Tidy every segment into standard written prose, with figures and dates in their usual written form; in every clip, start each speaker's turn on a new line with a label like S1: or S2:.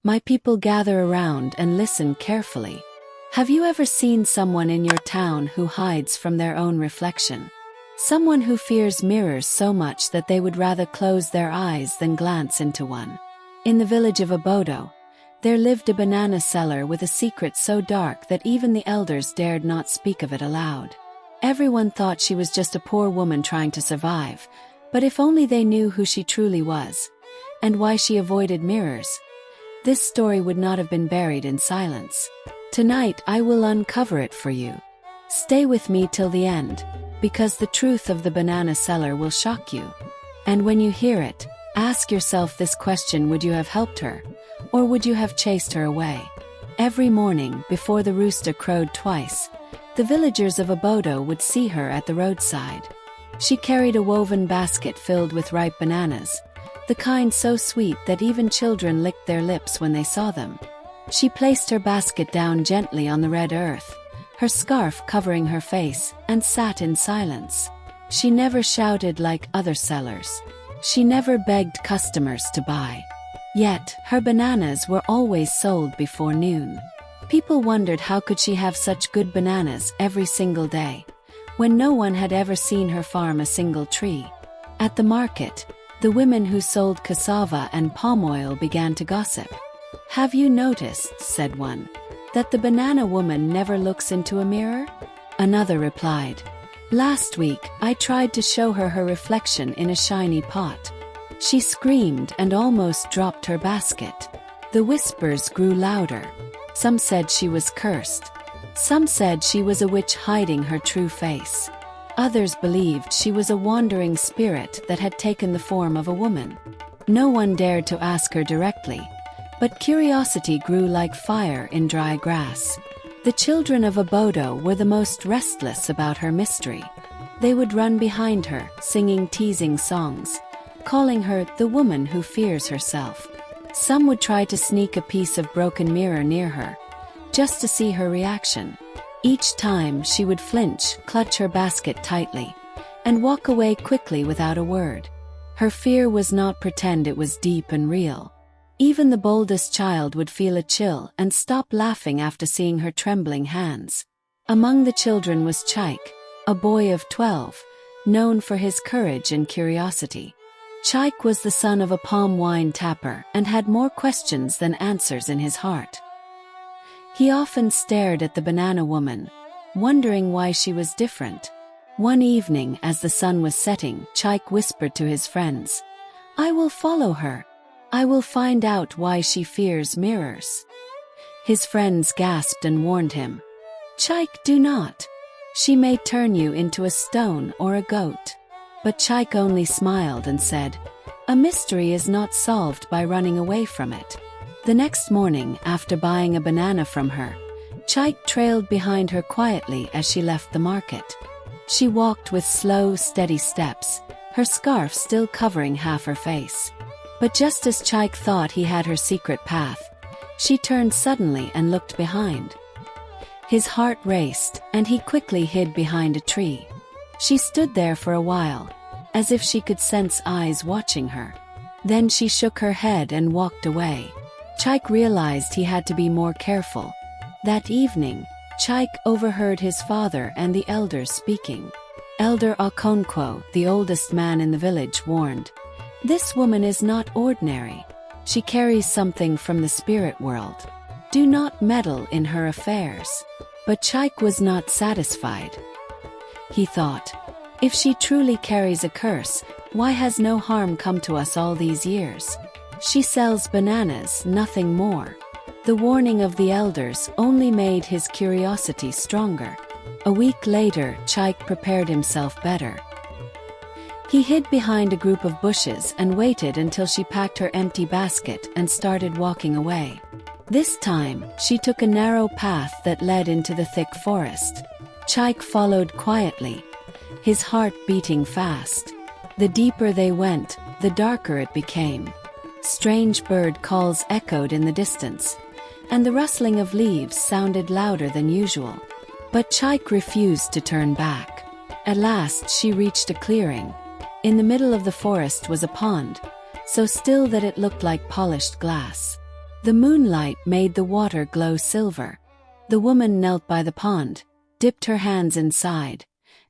S1: My people gather around and listen carefully. Have you ever seen someone in your town who hides from their own reflection? Someone who fears mirrors so much that they would rather close their eyes than glance into one. In the village of Obodo, there lived a banana seller with a secret so dark that even the elders dared not speak of it aloud. Everyone thought she was just a poor woman trying to survive, but if only they knew who she truly was, and why she avoided mirrors, this story would not have been buried in silence. Tonight I will uncover it for you. Stay with me till the end, because the truth of the banana seller will shock you. And when you hear it, ask yourself this question: would you have helped her, or would you have chased her away? Every morning, before the rooster crowed twice, the villagers of Obodo would see her at the roadside. She carried a woven basket filled with ripe bananas, the kind so sweet that even children licked their lips when they saw them. She placed her basket down gently on the red earth, her scarf covering her face, and sat in silence. She never shouted like other sellers. She never begged customers to buy. Yet, her bananas were always sold before noon. People wondered how could she have such good bananas every single day, when no one had ever seen her farm a single tree. At the market, the women who sold cassava and palm oil began to gossip. "Have you noticed," said one, "that the banana woman never looks into a mirror?" Another replied, "Last week, I tried to show her her reflection in a shiny pot. She screamed and almost dropped her basket." The whispers grew louder. Some said she was cursed. Some said she was a witch hiding her true face. Others believed she was a wandering spirit that had taken the form of a woman. No one dared to ask her directly, but curiosity grew like fire in dry grass. The children of Obodo were the most restless about her mystery. They would run behind her, singing teasing songs, calling her the woman who fears herself. Some would try to sneak a piece of broken mirror near her, just to see her reaction. Each time she would flinch, clutch her basket tightly, and walk away quickly without a word. Her fear was not pretend, it was deep and real. Even the boldest child would feel a chill and stop laughing after seeing her trembling hands. Among the children was Chaik, a boy of 12, known for his courage and curiosity. Chaik was the son of a palm wine tapper and had more questions than answers in his heart. He often stared at the banana woman, wondering why she was different. One evening, as the sun was setting, Chaik whispered to his friends, "I will follow her. I will find out why she fears mirrors." His friends gasped and warned him, "Chaik, do not. She may turn you into a stone or a goat." But Chaik only smiled and said, "A mystery is not solved by running away from it." The next morning, after buying a banana from her, Chaik trailed behind her quietly as she left the market. She walked with slow, steady steps, her scarf still covering half her face. But just as Chaik thought he had her secret path, she turned suddenly and looked behind. His heart raced, and he quickly hid behind a tree. She stood there for a while, as if she could sense eyes watching her. Then she shook her head and walked away. Chaik realized he had to be more careful. That evening, Chaik overheard his father and the elders speaking. Elder Okonkwo, the oldest man in the village, warned, "This woman is not ordinary. She carries something from the spirit world. Do not meddle in her affairs." But Chaik was not satisfied. He thought, "If she truly carries a curse, why has no harm come to us all these years? She sells bananas, nothing more." The warning of the elders only made his curiosity stronger. A week later, Chaik prepared himself better. He hid behind a group of bushes and waited until she packed her empty basket and started walking away. This time, she took a narrow path that led into the thick forest. Chaik followed quietly, his heart beating fast. The deeper they went, the darker it became. Strange bird calls echoed in the distance, and the rustling of leaves sounded louder than usual. But Chaik refused to turn back. At last she reached a clearing. In the middle of the forest was a pond, so still that it looked like polished glass. The moonlight made the water glow silver. The woman knelt by the pond, dipped her hands inside,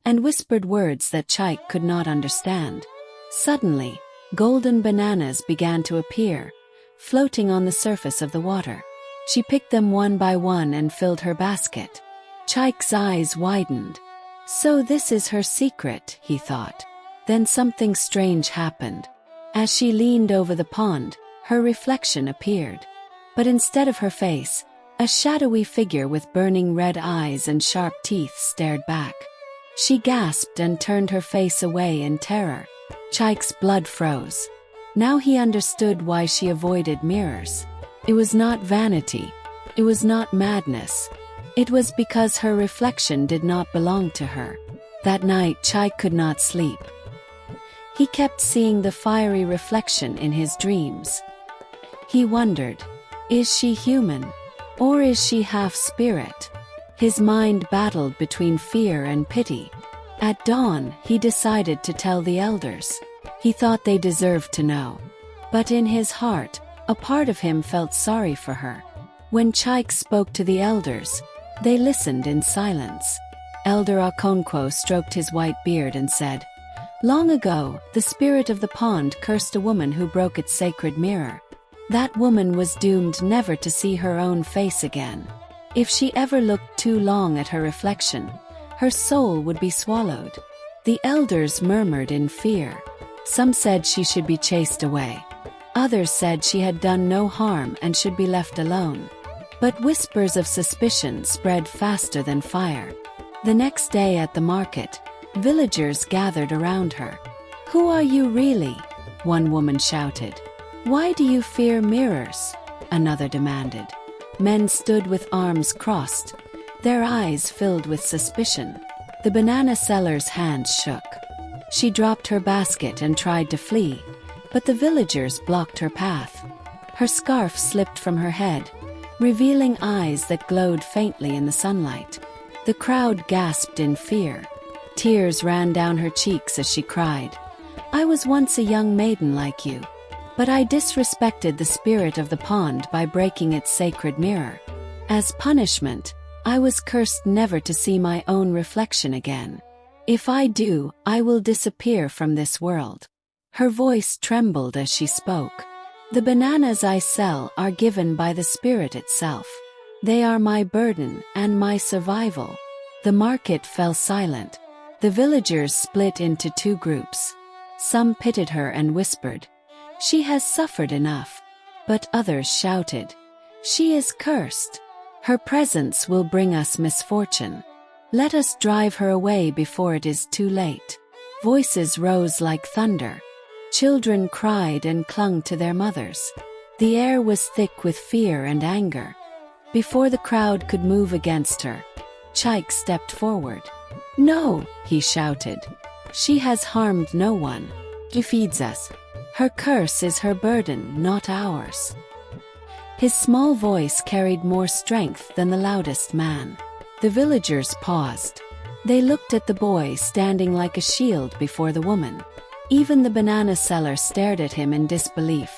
S1: and whispered words that Chaik could not understand. Suddenly, golden bananas began to appear, floating on the surface of the water. She picked them one by one and filled her basket. Chaik's eyes widened. So this is her secret, he thought. Then something strange happened. As she leaned over the pond, her reflection appeared. But instead of her face, a shadowy figure with burning red eyes and sharp teeth stared back. She gasped and turned her face away in terror. Chaik's blood froze. Now he understood why she avoided mirrors. It was not vanity. It was not madness. It was because her reflection did not belong to her. That night Chaik could not sleep. He kept seeing the fiery reflection in his dreams. He wondered, is she human? Or is she half spirit? His mind battled between fear and pity. At dawn, he decided to tell the elders. He thought they deserved to know. But in his heart, a part of him felt sorry for her. When Chaik spoke to the elders, they listened in silence. Elder Okonkwo stroked his white beard and said, "Long ago, the spirit of the pond cursed a woman who broke its sacred mirror. That woman was doomed never to see her own face again. If she ever looked too long at her reflection, her soul would be swallowed." The elders murmured in fear. Some said she should be chased away. Others said she had done no harm and should be left alone. But whispers of suspicion spread faster than fire. The next day at the market, villagers gathered around her. "Who are you really?" one woman shouted. "Why do you fear mirrors?" another demanded. Men stood with arms crossed, their eyes filled with suspicion. The banana seller's hands shook. She dropped her basket and tried to flee, but the villagers blocked her path. Her scarf slipped from her head, revealing eyes that glowed faintly in the sunlight. The crowd gasped in fear. Tears ran down her cheeks as she cried, "I was once a young maiden like you, but I disrespected the spirit of the pond by breaking its sacred mirror. As punishment, I was cursed never to see my own reflection again. If I do, I will disappear from this world." Her voice trembled as she spoke. "The bananas I sell are given by the spirit itself. They are my burden and my survival." The market fell silent. The villagers split into two groups. Some pitied her and whispered, "She has suffered enough." But others shouted, "She is cursed. Her presence will bring us misfortune. Let us drive her away before it is too late." Voices rose like thunder. Children cried and clung to their mothers. The air was thick with fear and anger. Before the crowd could move against her, Chaik stepped forward. "No," he shouted. "She has harmed no one. She feeds us. Her curse is her burden, not ours." His small voice carried more strength than the loudest man. The villagers paused. They looked at the boy standing like a shield before the woman. Even the banana seller stared at him in disbelief,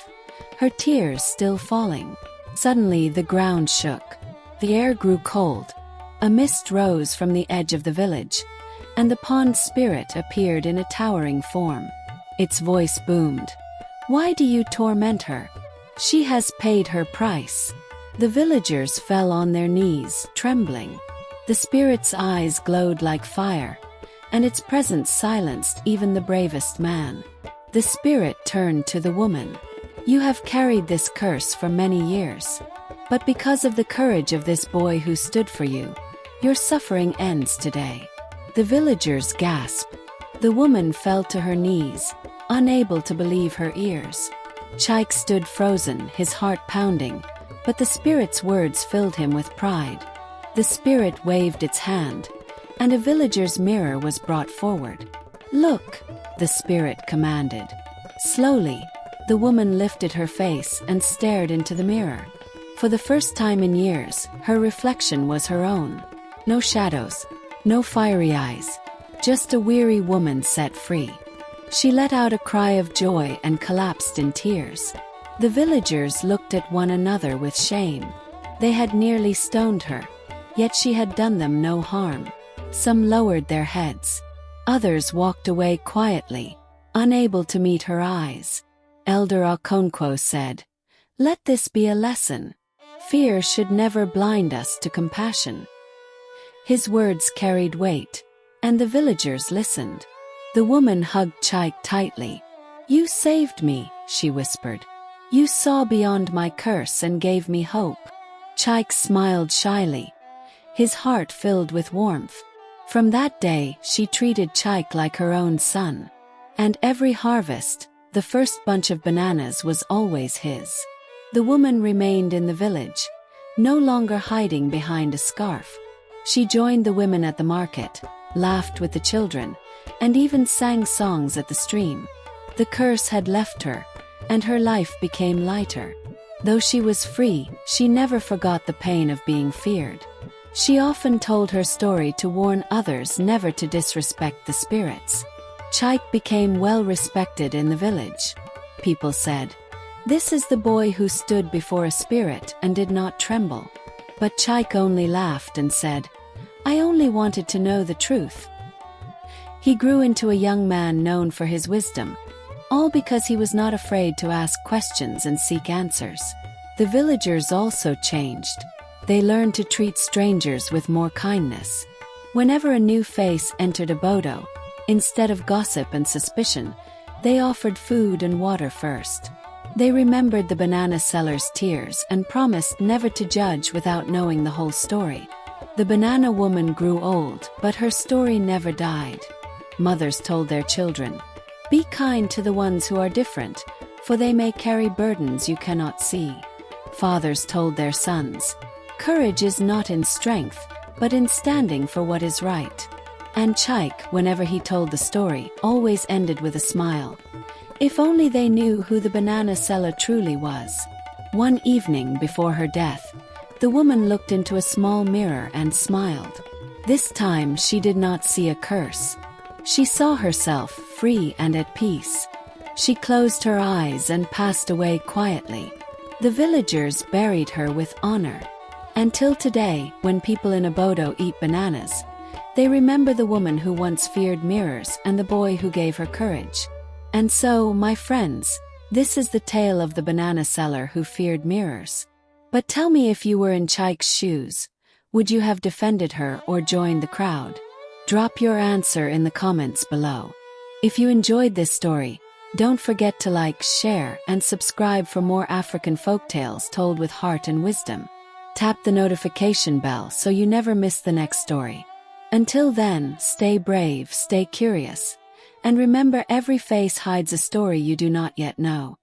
S1: her tears still falling. Suddenly the ground shook. The air grew cold. A mist rose from the edge of the village, and the pond spirit appeared in a towering form. Its voice boomed. "Why do you torment her? She has paid her price." The villagers fell on their knees, trembling. The spirit's eyes glowed like fire, and its presence silenced even the bravest man. The spirit turned to the woman. "You have carried this curse for many years, but because of the courage of this boy who stood for you, your suffering ends today." The villagers gasped. The woman fell to her knees, unable to believe her ears. Chaik stood frozen, his heart pounding, but the spirit's words filled him with pride. The spirit waved its hand, and a villager's mirror was brought forward. "Look," the spirit commanded. Slowly, the woman lifted her face and stared into the mirror. For the first time in years, her reflection was her own. No shadows, no fiery eyes, just a weary woman set free. She let out a cry of joy and collapsed in tears. The villagers looked at one another with shame. They had nearly stoned her, yet she had done them no harm. Some lowered their heads. Others walked away quietly, unable to meet her eyes. Elder Okonkwo said, "Let this be a lesson. Fear should never blind us to compassion." His words carried weight, and the villagers listened. The woman hugged Chike tightly. "You saved me," she whispered. "You saw beyond my curse and gave me hope." Chike smiled shyly, his heart filled with warmth. From that day, she treated Chike like her own son. And every harvest, the first bunch of bananas was always his. The woman remained in the village, no longer hiding behind a scarf. She joined the women at the market, laughed with the children, and even sang songs at the stream. The curse had left her, and her life became lighter. Though she was free, she never forgot the pain of being feared. She often told her story to warn others never to disrespect the spirits. Chike became well respected in the village. People said, "This is the boy who stood before a spirit and did not tremble." But Chike only laughed and said, "I only wanted to know the truth." He grew into a young man known for his wisdom, all because he was not afraid to ask questions and seek answers. The villagers also changed. They learned to treat strangers with more kindness. Whenever a new face entered a bodo, instead of gossip and suspicion, they offered food and water first. They remembered the banana seller's tears and promised never to judge without knowing the whole story. The banana woman grew old, but her story never died. Mothers told their children, "Be kind to the ones who are different, for they may carry burdens you cannot see." Fathers told their sons, "Courage is not in strength, but in standing for what is right." And Chike, whenever he told the story, always ended with a smile. If only they knew who the banana seller truly was. One evening before her death, the woman looked into a small mirror and smiled. This time she did not see a curse. She saw herself free and at peace. She closed her eyes and passed away quietly. The villagers buried her with honor. Until today, when people in Obodo eat bananas, they remember the woman who once feared mirrors and the boy who gave her courage. And so, my friends, this is the tale of the banana seller who feared mirrors. But tell me, if you were in Chike's shoes, would you have defended her or joined the crowd? Drop your answer in the comments below. If you enjoyed this story, don't forget to like, share, and subscribe for more African folktales told with heart and wisdom. Tap the notification bell so you never miss the next story. Until then, stay brave, stay curious, and remember, every face hides a story you do not yet know.